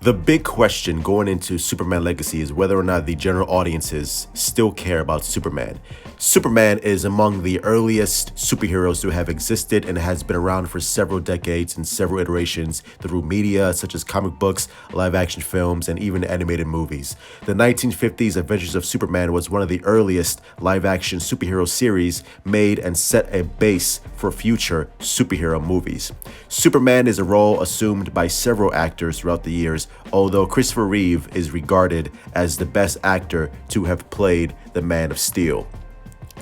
The big question going into Superman Legacy is whether or not the general audiences still care about Superman. Superman is among the earliest superheroes to have existed and has been around for several decades and several iterations through media such as comic books, live action films, and even animated movies. The 1950s Avengers of Superman was one of the earliest live action superhero series made and set a base for future superhero movies. Superman is a role assumed by several actors throughout the years, although Christopher Reeve is regarded as the best actor to have played the Man of Steel.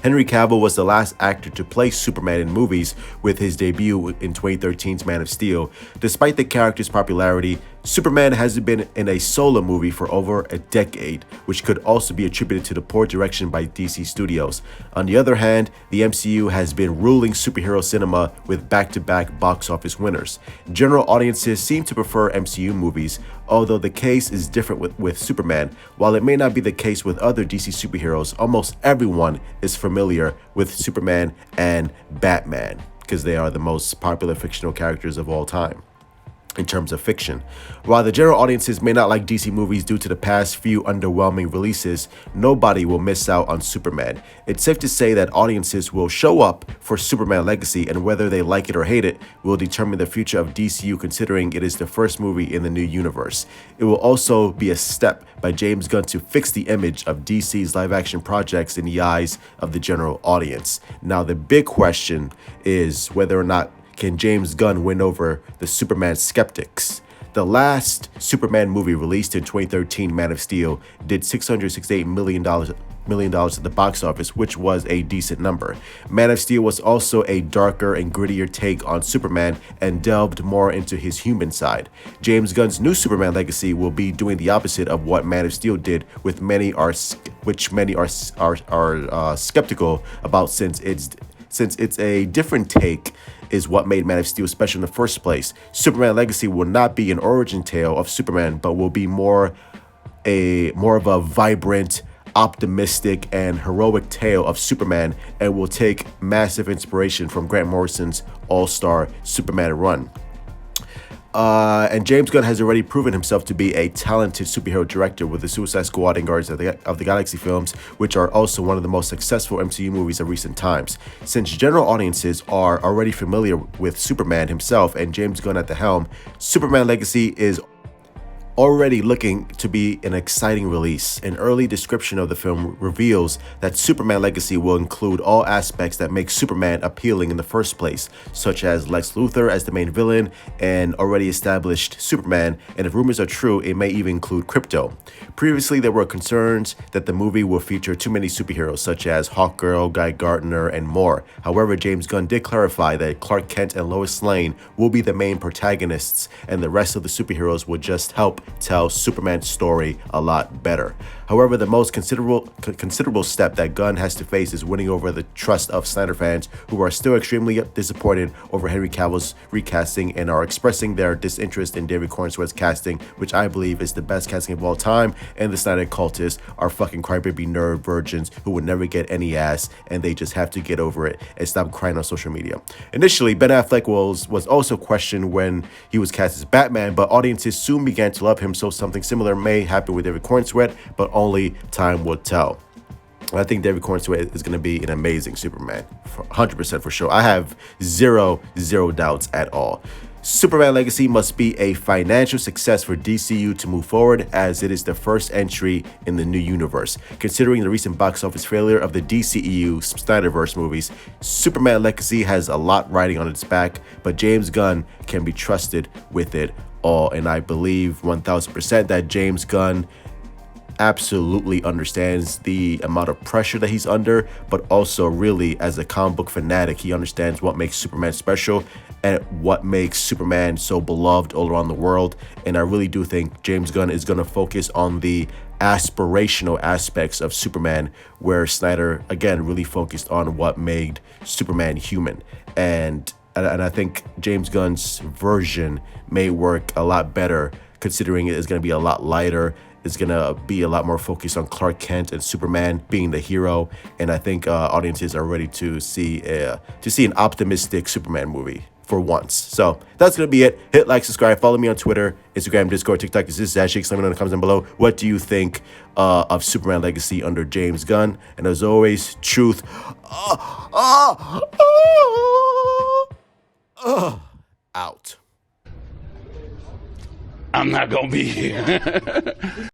Henry Cavill was the last actor to play Superman in movies with his debut in 2013's Man of Steel. Despite the character's popularity, Superman hasn't been in a solo movie for over a decade, which could also be attributed to the poor direction by DC Studios. On the other hand, the MCU has been ruling superhero cinema with back-to-back box office winners. General audiences seem to prefer MCU movies, although the case is different with Superman. While it may not be the case with other DC superheroes, almost everyone is familiar with Superman and Batman, because they are the most popular fictional characters of all time in terms of fiction. While the general audiences may not like DC movies due to the past few underwhelming releases, nobody will miss out on Superman. It's safe to say that audiences will show up for Superman Legacy, and whether they like it or hate it will determine the future of DCU, considering it is the first movie in the new universe. It will also be a step by James Gunn to fix the image of DC's live-action projects in the eyes of the general audience. Now, the big question is whether or not can James Gunn win over the Superman skeptics. The last Superman movie released in 2013, Man of Steel, did $668 million at the box office, which was a decent number. Man of Steel was also a darker and grittier take on Superman and delved more into his human side. James Gunn's new Superman Legacy will be doing the opposite of what Man of Steel did, which many are skeptical about, since it's a different take is what made Man of Steel special in the first place. Superman Legacy will not be an origin tale of Superman, but will be more of a vibrant, optimistic, and heroic tale of Superman, and will take massive inspiration from Grant Morrison's all-star Superman run. And James Gunn has already proven himself to be a talented superhero director with the Suicide Squad and Guardians of the Galaxy films, which are also one of the most successful MCU movies of recent times. Since general audiences are already familiar with Superman himself and James Gunn at the helm, Superman Legacy is already looking to be an exciting release. An early description of the film reveals that Superman Legacy will include all aspects that make Superman appealing in the first place, such as Lex Luthor as the main villain and already established Superman, and if rumors are true, it may even include Krypto. Previously, there were concerns that the movie will feature too many superheroes, such as Hawkgirl, Guy Gardner, and more. However, James Gunn did clarify that Clark Kent and Lois Lane will be the main protagonists, and the rest of the superheroes will just help tell Superman's story a lot better. However, the most considerable step that Gunn has to face is winning over the trust of Snyder fans, who are still extremely disappointed over Henry Cavill's recasting and are expressing their disinterest in David Cornsweet's casting, which I believe is the best casting of all time, and the Snyder cultists are fucking crybaby nerd virgins who would never get any ass, and they just have to get over it and stop crying on social media. Initially, Ben Affleck was also questioned when he was cast as Batman, but audiences soon began to love him, so something similar may happen with David Cornsweet, but only time will tell. I think David Cornsweet is going to be an amazing Superman, 100% for sure. I have zero doubts at all. Superman Legacy must be a financial success for DCU to move forward, as it is the first entry in the new universe. Considering the recent box office failure of the DCEU Snyderverse movies, Superman Legacy has a lot riding on its back, but James Gunn can be trusted with it all, and I believe 1000% that James Gunn absolutely understands the amount of pressure that he's under, but also really as a comic book fanatic, he understands what makes Superman special and what makes Superman so beloved all around the world. And I really do think James Gunn is going to focus on the aspirational aspects of Superman, where Snyder again really focused on what made Superman human. And I think James Gunn's version may work a lot better, considering it is going to be a lot lighter is gonna be a lot more focused on Clark Kent and Superman being the hero, and I think audiences are ready to see an optimistic Superman movie for once. So that's gonna be it. Hit like, subscribe, follow me on Twitter, Instagram, Discord, TikTok. This is Zashik. Let me know in the comments down below. What do you think of Superman Legacy under James Gunn? And as always, truth out. I'm not gonna be here.